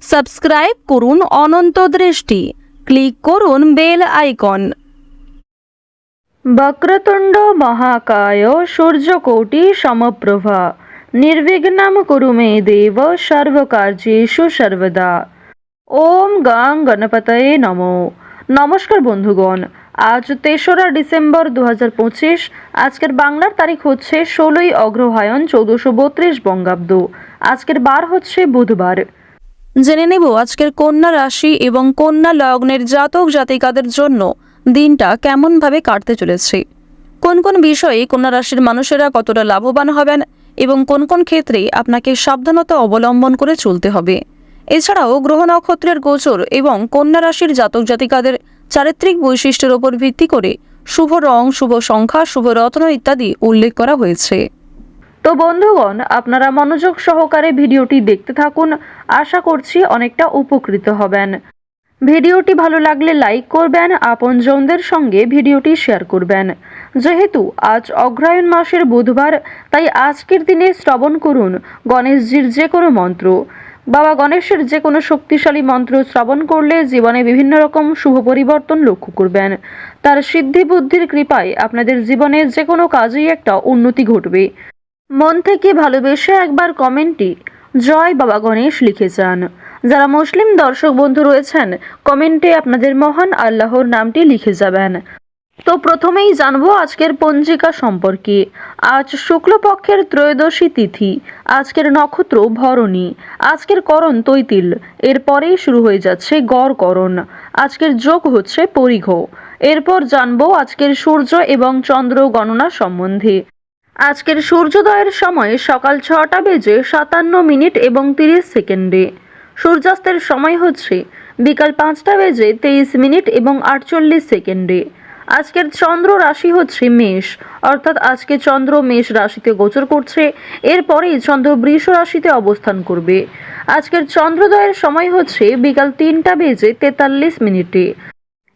Subscribe করুন অনন্ত দৃষ্টি, click করুন বেল আইকন। বক্রতুণ্ড মহাকায় সূর্যকোটি সমপ্রভা নির্বিঘ্নম কুরু মে দেব সর্বকার্যেষু সর্বদা। ওম গাং গণপতয়ে নমো। নমস্কার বন্ধুগণ, আজ ৩রা ডিসেম্বর ২০২৫। আজকের বাংলার তারিখ হচ্ছে ১৬ই অগ্রহায়ণ ১৪৩২ বঙ্গাব্দ। আজকের বার হচ্ছে বুধবার। জেনে নেব আজকের কন্যা রাশি এবং কন্যা লগ্নের জাতক জাতিকাদের জন্য দিনটা কেমনভাবে কাটতে চলেছে, কোন কোন বিষয়ে কন্যা রাশির মানুষেরা কতটা লাভবান হবেন এবং কোন কোন ক্ষেত্রে আপনাকে সাবধানতা অবলম্বন করে চলতে হবে। এছাড়াও গ্রহ নক্ষত্রের গোচর এবং কন্যা রাশির জাতক জাতিকাদের চারিত্রিক বৈশিষ্ট্যের উপর ভিত্তি করে শুভ রং, শুভ সংখ্যা, শুভ রত্ন ইত্যাদি উল্লেখ করা হয়েছে। তো বন্ধুগণ, আপনারা মনোযোগ সহকারে ভিডিওটি দেখতে থাকুন। আশা করছি অনেকটা উপকৃত হবেন। ভিডিওটি ভালো লাগলে লাইক করবেন, আপনজনদের সঙ্গে ভিডিওটি শেয়ার করবেন। যেহেতু আজ অগ্রহায়ণ মাসের বুধবার, তাই আজকের দিনে শ্রবণ করুন গণেশজির যে কোনো মন্ত্র। বাবা গণেশের যে কোনো শক্তিশালী মন্ত্র শ্রবণ করলে জীবনে বিভিন্ন রকম শুভ পরিবর্তন লক্ষ্য করবেন। তার সিদ্ধি বুদ্ধির কৃপায় আপনাদের জীবনে যে কোনো কাজেই একটা উন্নতি ঘটবে। মন থেকে ভালোবেসে একবার কমেন্টে জয় বাবা গণেশ লিখে যান। যারা মুসলিম দর্শক বন্ধু রয়েছেন, কমেন্টে আপনাদের মহান আল্লাহর নামটি লিখে যাবেন। তো প্রথমেই জানবো আজকের পঞ্জিকা সম্পর্কে। আজ শুক্লপক্ষের ত্রয়োদশী তিথি। আজকের নক্ষত্র ভরণী। আজকের করণ তৈতিল। এরপরেই শুরু হয়ে যাচ্ছে গড় করণ। আজকের যোগ হচ্ছে পরিঘ। এরপর জানবো আজকের সূর্য এবং চন্দ্র গণনা সম্বন্ধে। আজকের সূর্যোদয়ের সময় সকাল ৬টা বেজে ৫৭ এবং ৩০ সেকেন্ডে। সূর্যাস্তের সময় হচ্ছে বিকাল ৫টা বেজে ২৩ এবং ৪৮ সেকেন্ডে। আজকের চন্দ্র রাশি হচ্ছে মেষ, অর্থাৎ আজকে চন্দ্র মেষ রাশিতে গোচর করছে। এরপরেই চন্দ্র বৃষ রাশিতে অবস্থান করবে। আজকের চন্দ্রোদয়ের সময় হচ্ছে বিকাল ৩টা বেজে ৪৩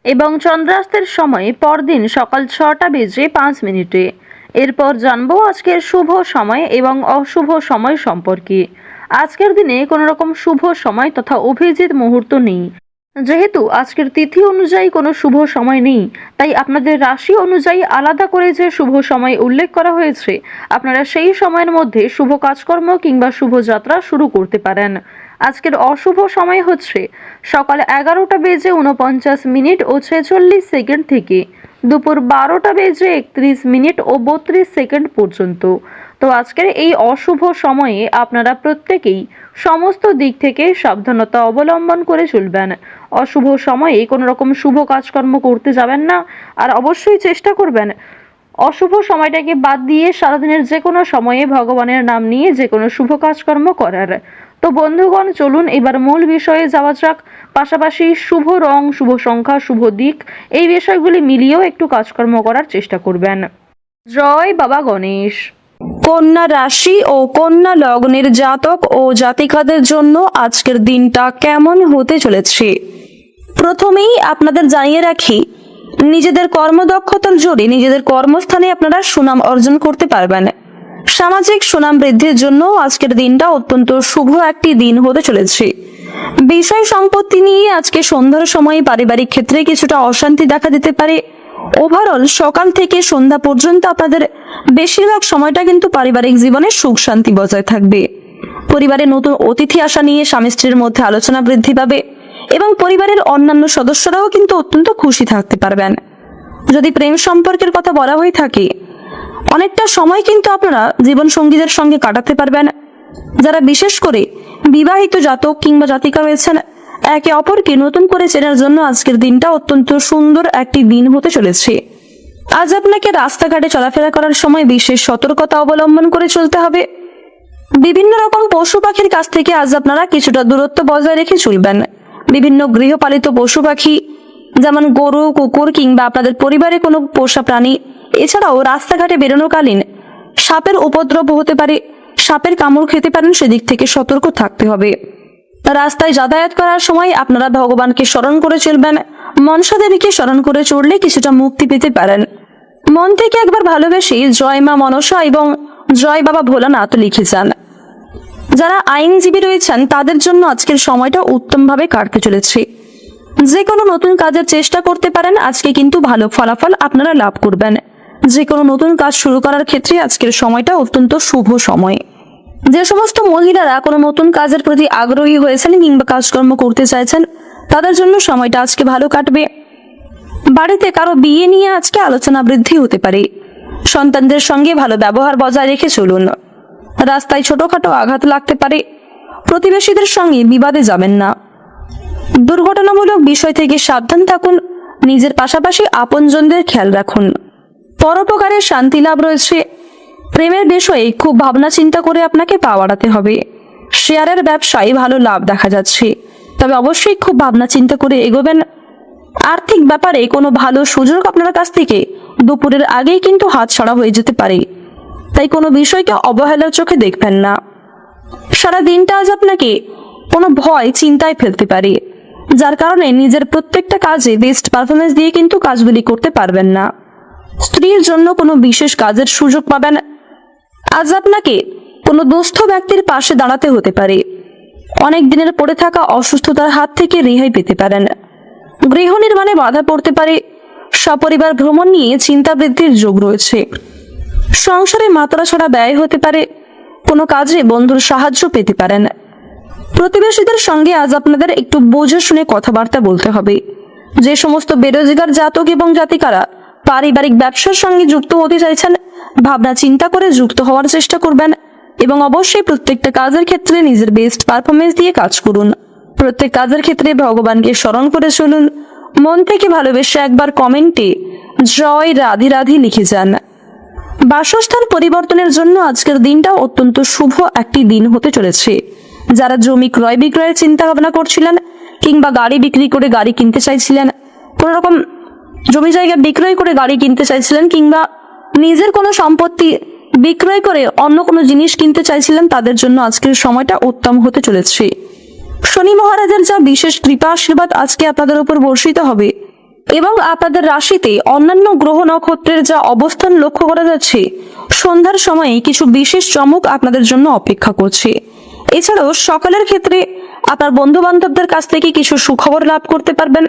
এবং চন্দ্রাস্তের সময় পরদিন সকাল ৬টা বেজে ৫। এরপর জানবো আজকের শুভ সময় এবং অশুভ সময় সম্পর্কে। আজকের দিনে কোনো রকম শুভ সময় তথা অভিজিৎ মুহূর্ত নেই। যেহেতু আজকের তিথি অনুযায়ী কোনো শুভ সময় নেই, তাই আপনাদের রাশি অনুযায়ী আলাদা করে যে শুভ সময় উল্লেখ করা হয়েছে, আপনারা সেই সময়ের মধ্যে শুভ কাজকর্ম কিংবা শুভ যাত্রা শুরু করতে পারেন। আজকের অশুভ সময় হচ্ছে সকাল ১১টা বেজে ৪৯ ও ৪৬ সেকেন্ড থেকে দুপুর ১২টা বেজে ৩১ ও ৩২ সেকেন্ড পর্যন্ত। তো আজকের এই অশুভ সময়ে আপনারা প্রত্যেকেই সমস্ত দিক থেকে সাবধানতা অবলম্বন করে চলবেন। অশুভ সময়ে কোনো রকম শুভ কাজকর্ম করতে যাবেন না। আর অবশ্যই চেষ্টা করবেন অশুভ সময়টাকে বাদ দিয়ে সারাদিনের যে কোনো সময়ে ভগবানের নাম নিয়ে যে কোনো শুভ কাজকর্ম করার। তো বন্ধুগণ, চলুন এবার মূল বিষয়ে যাওয়া যাক। পাশাপাশি শুভ রং, শুভ সংখ্যা, শুভ দিক এই বিষয়গুলি মিলিয়েও একটু কাজকর্ম করার চেষ্টা করবেন। জয় বাবা গণেশ। কন্যা রাশি ও কন্যা লগ্নের জাতক ও জাতিকাদের জন্য আজকের দিনটা কেমন হতে চলেছে। প্রথমেই আপনাদের জানিয়ে রাখি, নিজেদের কর্মদক্ষতার জোরে নিজেদের কর্মস্থানে আপনারা সুনাম অর্জন করতে পারবেন। সামাজিক সুনাম বৃদ্ধির জন্য আজকের দিনটা অত্যন্ত শুভ একটি দিন হতে চলেছে। বিষয় সম্পত্তি নিয়ে আজকে সন্ধ্যার সময় পারিবারিক ক্ষেত্রে কিছুটা অশান্তি দেখা দিতে পারে। ওভারঅল সকাল থেকে সন্ধ্যা পর্যন্ত আপনাদের বেশিরভাগ সময়টা কিন্তু পারিবারিক জীবনে সুখ শান্তি বজায় থাকবে। পরিবারে নতুন অতিথি আসা নিয়ে স্বামী স্ত্রীর মধ্যে আলোচনা বৃদ্ধি পাবে এবং পরিবারের অন্যান্য সদস্যরাও কিন্তু অত্যন্ত খুশি থাকতে পারবেন। যদি প্রেম সম্পর্কের কথা বলা হয়ে থাকে, অনেকটা সময় কিন্তু আপনারা জীবন সঙ্গীদের সঙ্গে কাটাতে পারবেন। যারা বিশেষ করে বিবাহিত জাতক কিংবা জাতিকা রয়েছেন, একে অপরকে নতুন করে চেনার জন্য আজকের দিনটা অত্যন্ত সুন্দর একটি দিন হতে চলেছে। আজ আপনাকে রাস্তাঘাটে চলাফেরা করার সময় বিশেষ সতর্কতা অবলম্বন করে চলতে হবে। বিভিন্ন রকম পশু পাখির কাছ থেকে আজ আপনারা কিছুটা দূরত্ব বজায় রেখে চলবেন। বিভিন্ন গৃহপালিত পশু পাখি যেমন গরু, কুকুর কিংবা আপনাদের পরিবারে কোনো পোষা প্রাণী, এছাড়াও রাস্তাঘাটে বেরোনোকালীন সাপের উপদ্রব হতে পারে, সাপের কামড় খেতে পারেন, সেদিক থেকে সতর্ক থাকতে হবে। রাস্তায় যাতায়াত করার সময় আপনারা ভগবানকে স্মরণ করে চলবেন। মনসা দেবীকে স্মরণ করে চললে কিছুটা মুক্তি পেতে পারেন। মন থেকে একবার ভালোবেসে জয় মা মনসা এবং জয় বাবা ভোলানাথ লিখে যান। যারা আইনজীবী রয়েছেন তাদের জন্য আজকের সময়টা উত্তমভাবে কাটতে চলেছে। যে কোনো নতুন কাজের চেষ্টা করতে পারেন, আজকে কিন্তু ভালো ফলাফল আপনারা লাভ করবেন। যে কোনো নতুন কাজ শুরু করার ক্ষেত্রে আজকের সময়টা অত্যন্ত শুভ সময়। যে সমস্ত মহিলারা কোনো নতুন কাজের প্রতি আগ্রহী হয়েছেন কিংবা কাজকর্ম করতে চাইছেন, তাদের জন্য সময়টা আজকে ভালো কাটবে। বাড়িতে কারো বিয়ে নিয়ে আজকে আলোচনা বৃদ্ধি হতে পারে। সন্তানদের সঙ্গে ভালো ব্যবহার বজায় রেখে চলুন। রাস্তায় ছোটখাটো আঘাত লাগতে পারে। প্রতিবেশীদের সঙ্গে বিবাদে যাবেন না। দুর্ঘটনামূলক বিষয় থেকে সাবধান থাকুন। নিজের পাশাপাশি আপনজনদের খেয়াল রাখুন। পরোপকারের শান্তি লাভ রয়েছে। প্রেমের বিষয়ে খুব ভাবনা চিন্তা করে আপনাকে পা বাড়াতে হবে। শেয়ারের ব্যবসায় ভালো লাভ দেখা যাচ্ছে, তবে অবশ্যই খুব ভাবনা চিন্তা করে এগোবেন। আর্থিক ব্যাপারে কোনো ভালো সুযোগ আপনার কাছ থেকে দুপুরের আগেই কিন্তু হাতছাড়া হয়ে যেতে পারে, তাই কোনো বিষয়কে অবহেলার চোখে দেখবেন না। সারা দিনটা আজ আপনাকে কোনো ভয় চিন্তায় ফেলতে পারে, যার কারণে নিজের প্রত্যেকটা কাজে বেস্ট পারফরমেন্স দিয়ে কিন্তু কাজগুলি করতে পারবেন না। স্ত্রীর জন্য কোনো বিশেষ কাজের সুযোগ পাবেন। আজ আপনাকে কোনো দুস্থ ব্যক্তির পাশে দাঁড়াতে হতে পারে। অনেক দিনের পড়ে থাকা অসুস্থতার হাত থেকে রেহাই পেতে পারেন। গৃহ নির্মাণে বাধা পড়তে পারে। সপরিবার ভ্রমণ নিয়ে চিন্তা বৃদ্ধির যোগ রয়েছে। সংসারে মাত্রা ছাড়া ব্যয় হতে পারে। কোনো কাজে বন্ধুর সাহায্য পেতে পারেন। প্রতিবেশীদের সঙ্গে আজ আপনাদের একটু বুঝে শুনে কথাবার্তা বলতে হবে। যে সমস্ত বেরোজগার জাতক এবং জাতিকারা পারিবারিক ব্যবসার সঙ্গে যুক্ত হতে চাইছেন, ভাবনা চিন্তা করে যুক্ত হওয়ার চেষ্টা করবেন এবং অবশ্যই প্রত্যেকটা কাজের ক্ষেত্রে নিজের বেস্ট পারফরমেন্স দিয়ে কাজ করুন। প্রত্যেক কাজের ক্ষেত্রে ভগবানকে স্মরণ করে চলুন। মন থেকে ভালোবেসে একবার কমেন্টে জয় রাধে রাধে লিখে যান। বাসস্থান পরিবর্তনের জন্য আজকের দিনটা অত্যন্ত শুভ একটি দিন হতে চলেছে। যারা জমি ক্রয় বিক্রয়ের চিন্তা ভাবনা করছিলেন কিংবা গাড়ি বিক্রি করে গাড়ি কিনতে চাইছিলেন, কোনো রকম জমি জায়গা বিক্রয় করে গাড়ি কিনতে চাইছিলেন কিংবা নিজের কোনো সম্পত্তি বিক্রয় করে অন্য কোনো জিনিস কিনতে চাইছিলেন, তাদের জন্য আজকের সময়টা উত্তম হতে চলেছে। শনি মহারাজের যা বিশেষ কৃপা আশীর্বাদ আজকে আপনাদের উপর বর্ষিত হবে এবং আপনাদের রাশিতে অন্যান্য গ্রহ নক্ষত্রের যা অবস্থান লক্ষ্য করা যাচ্ছে, সন্ধ্যার সময়ে কিছু বিশেষ চমক আপনাদের জন্য অপেক্ষা করছে। এছাড়াও সকালের ক্ষেত্রে আপনার বন্ধু বান্ধবদের কাছ থেকে কিছু সুখবর লাভ করতে পারবেন,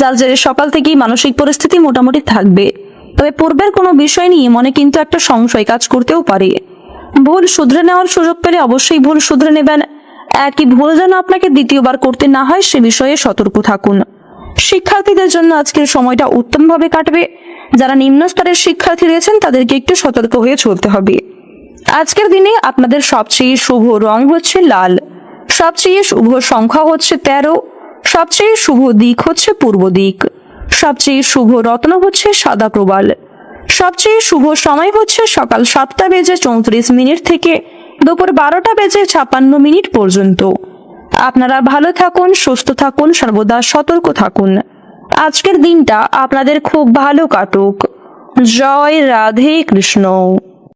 যার জেরে সকাল থেকেই মানসিক পরিস্থিতি মোটামুটি থাকবে। তবে পূর্বের কোনো বিষয় নিয়ে মনে কিন্তু একটা সংশয় কাজ করতেও পারে। ভুল শুধরে নেওয়ার সুযোগ পেলে অবশ্যই ভুল শুধরে নেবেন। একই ভুল যেন আপনাকে দ্বিতীয়বার করতে না হয় সে বিষয়ে সতর্ক থাকুন। শিক্ষার্থীদের জন্য আজকের সময়টা উত্তমভাবে কাটবে। যারা নিম্ন স্তরের শিক্ষার্থী রয়েছেন তাদেরকে একটু সতর্ক হয়ে চলতে হবে। আজকের দিনে আপনাদের সবচেয়ে শুভ রং হচ্ছে লাল, সবচেয়ে শুভ সংখ্যা হচ্ছে 13, সবচেয়ে শুভ দিক হচ্ছে পূর্ব দিক, সবচেয়ে শুভ রত্ন হচ্ছে সাদা প্রবাল, সবচেয়ে শুভ সময় হচ্ছে সকাল 7:34 থেকে দুপুর 12:56 পর্যন্ত। আপনারা ভালো থাকুন, সুস্থ থাকুন, সর্বদা সতর্ক থাকুন। আজকের দিনটা আপনাদের খুব ভালো কাটুক। জয় রাধে কৃষ্ণ।